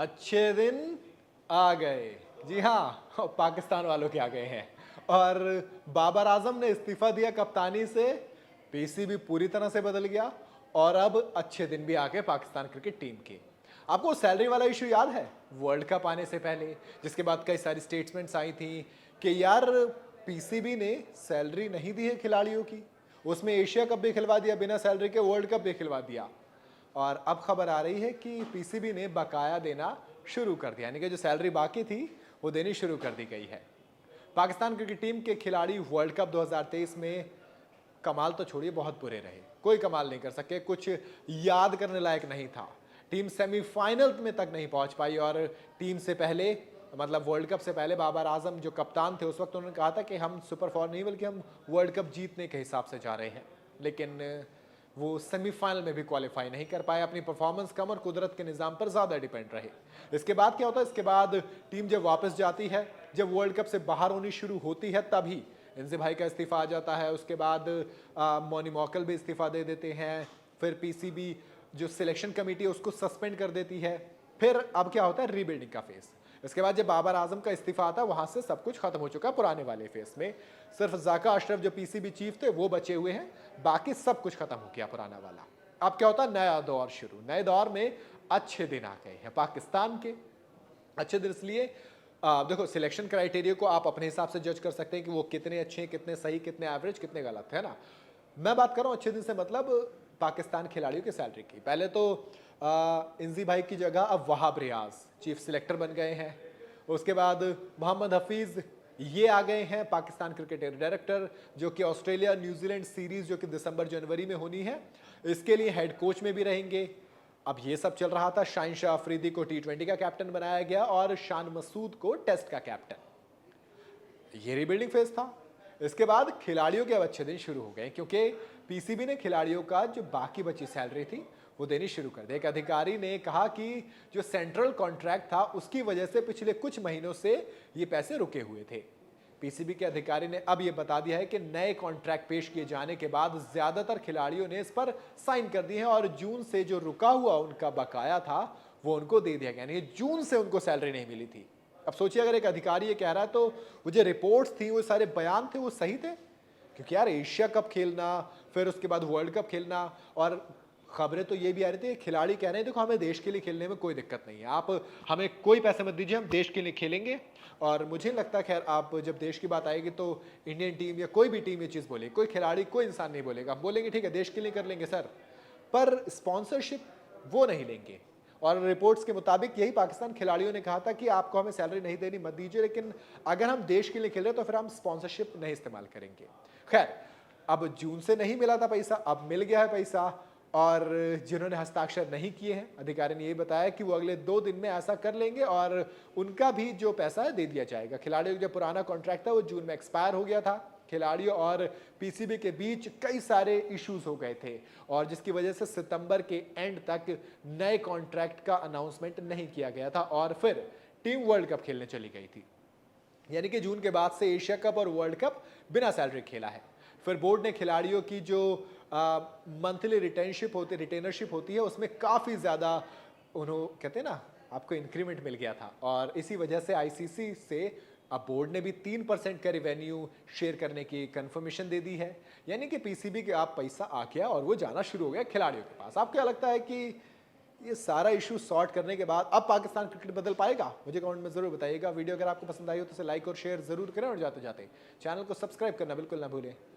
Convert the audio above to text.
अच्छे दिन आ गए। जी हाँ, पाकिस्तान वालों के आ गए हैं। और बाबर आजम ने इस्तीफा दिया कप्तानी से, पीसीबी पूरी तरह से बदल गया और अब अच्छे दिन भी आ गए पाकिस्तान क्रिकेट टीम के। आपको सैलरी वाला इशू याद है वर्ल्ड कप आने से पहले, जिसके बाद कई सारी स्टेटमेंट्स आई थी कि यार पीसीबी ने सैलरी नहीं दी है खिलाड़ियों की, उसमें एशिया कप भी खिलवा दिया बिना सैलरी के, वर्ल्ड कप भी खिलवा दिया। और अब खबर आ रही है कि पीसीबी ने बकाया देना शुरू कर दिया, यानी कि जो सैलरी बाकी थी वो देनी शुरू कर दी गई है। पाकिस्तान क्रिकेट टीम के खिलाड़ी वर्ल्ड कप 2023 में कमाल तो छोड़िए बहुत बुरे रहे, कोई कमाल नहीं कर सके, कुछ याद करने लायक नहीं था। टीम सेमीफाइनल में तक नहीं पहुंच पाई और टीम से पहले मतलब वर्ल्ड कप से पहले बाबर आजम जो कप्तान थे उस वक्त उन्होंने कहा था कि हम सुपर फोर नहीं बल्कि हम वर्ल्ड कप जीतने के हिसाब से जा रहे हैं, लेकिन वो सेमीफाइनल में भी क्वालिफाई नहीं कर पाए। अपनी परफॉर्मेंस कम और कुदरत के निज़ाम पर ज़्यादा डिपेंड रहे। इसके बाद क्या होता है, इसके बाद टीम जब वापस जाती है, जब वर्ल्ड कप से बाहर होनी शुरू होती है, तभी इंजी भाई का इस्तीफा आ जाता है। उसके बाद मोनी मौकल भी इस्तीफा दे देते हैं। फिर पीसीबी जो सिलेक्शन कमेटी है उसको सस्पेंड कर देती है। फिर अब क्या होता है, रीबिल्डिंग का फेस। इसके बाद जब बाबर आजम का इस्तीफा आता है, वहां से सब कुछ खत्म हो चुका है पुराने वाले फेस में। सिर्फ जाका अशरफ जो पीसीबी चीफ थे वो बचे हुए हैं, बाकी सब कुछ खत्म हो गया पुराना वाला। अब क्या होता है, नया दौर शुरू। नए दौर में अच्छे दिन आ गए हैं पाकिस्तान के। अच्छे दिन इसलिए देखो सिलेक्शन क्राइटेरिया को आप अपने हिसाब से जज कर सकते हैं कि वो कितने अच्छे हैं, कितने सही, कितने एवरेज, कितने गलत, है ना। मैं बात कर रहा हूँ अच्छे दिन से मतलब पाकिस्तान खिलाड़ियों की सैलरी की। पहले तो इंजी भाई की जगह अब वहाब रियाज चीफ सिलेक्टर बन गए हैं। उसके बाद मोहम्मद हफीज ये आ गए हैं पाकिस्तान क्रिकेट डायरेक्टर, जो कि ऑस्ट्रेलिया न्यूजीलैंड सीरीज जो कि दिसंबर जनवरी में होनी है, इसके लिए हेड कोच में भी रहेंगे। अब ये सब चल रहा था, शाहिन शाह अफरीदी को टी20 का कैप्टन बनाया गया और शान मसूद को टेस्ट का कैप्टन। ये रीबिल्डिंग फेज था। इसके बाद खिलाड़ियों के अब अच्छे दिन शुरू हो गए, क्योंकि पीसीबी ने खिलाड़ियों का जो बाकी बची सैलरी थी वो देनी शुरू कर दी। एक अधिकारी ने कहा कि जो सेंट्रल कॉन्ट्रैक्ट था उसकी वजह से पिछले कुछ महीनों से ये पैसे रुके हुए थे। पीसीबी के अधिकारी ने अब ये बता दिया है कि नए कॉन्ट्रैक्ट पेश किए जाने के बाद ज्यादातर खिलाड़ियों ने इस पर साइन कर दिए हैं और जून से जो रुका हुआ उनका बकाया था वो उनको दे दिया गया। यानी जून से उनको सैलरी नहीं मिली थी। अब सोचिए अगर एक अधिकारी ये कह रहा है तो वो जो रिपोर्ट्स थी, वो सारे बयान थे, वो सही थे? क्योंकि यार एशिया कप खेलना, फिर उसके बाद वर्ल्ड कप खेलना, और खबरें तो ये भी आ रही थी खिलाड़ी कह रहे हैं देखो हमें देश के लिए खेलने में कोई दिक्कत नहीं है, आप हमें कोई पैसे मत दीजिए, हम देश के लिए खेलेंगे। और मुझे लगता है खैर आप जब देश की बात आएगी तो इंडियन टीम या कोई भी टीम ये चीज़ बोले, कोई खिलाड़ी कोई इंसान नहीं बोलेगा, हम बोलेंगे ठीक है देश के लिए कर लेंगे सर, पर स्पॉन्सरशिप वो नहीं लेंगे। और रिपोर्ट्स के मुताबिक यही पाकिस्तान खिलाड़ियों ने कहा था कि आपको हमें सैलरी नहीं देनी मत दीजिए, लेकिन अगर हम देश के लिए खेल रहे हैं तो फिर हम स्पॉन्सरशिप नहीं इस्तेमाल करेंगे। खैर अब जून से नहीं मिला था पैसा, अब मिल गया है पैसा। और जिन्होंने हस्ताक्षर नहीं किए हैं, अधिकारी ने ये बताया कि वो अगले 2 दिन में ऐसा कर लेंगे और उनका भी जो पैसा है दे दिया जाएगा। खिलाड़ियों का जो पुराना कॉन्ट्रैक्ट था वो जून में एक्सपायर हो गया था। खिलाड़ियों और पीसीबी के बीच कई सारे इश्यूज हो गए थे और जिसकी वजह से सितंबर के एंड तक नए कॉन्ट्रैक्ट का अनाउंसमेंट नहीं किया गया था और फिर टीम वर्ल्ड कप खेलने चली गई थी। यानी कि जून के बाद से एशिया कप और वर्ल्ड कप बिना सैलरी खेला है। फिर बोर्ड ने खिलाड़ियों की जो मंथली रिटेनरशिप होती है उसमें काफ़ी ज़्यादा उन्होंने कहते हैं ना आपको इंक्रीमेंट मिल गया था और इसी वजह से आईसीसी से अब बोर्ड ने भी 3% का रिवेन्यू शेयर करने की कंफर्मेशन दे दी है। यानी कि पीसीबी के आप पैसा आ गया और वो जाना शुरू हो गया खिलाड़ियों के पास। आपको क्या लगता है कि ये सारा इशू सॉर्ट करने के बाद अब पाकिस्तान क्रिकेट बदल पाएगा? मुझे कमेंट में जरूर बताइएगा। वीडियो अगर आपको पसंद आई हो तो इसे लाइक और शेयर जरूर करें और जाते जाते चैनल को सब्सक्राइब करना बिल्कुल ना भूलें।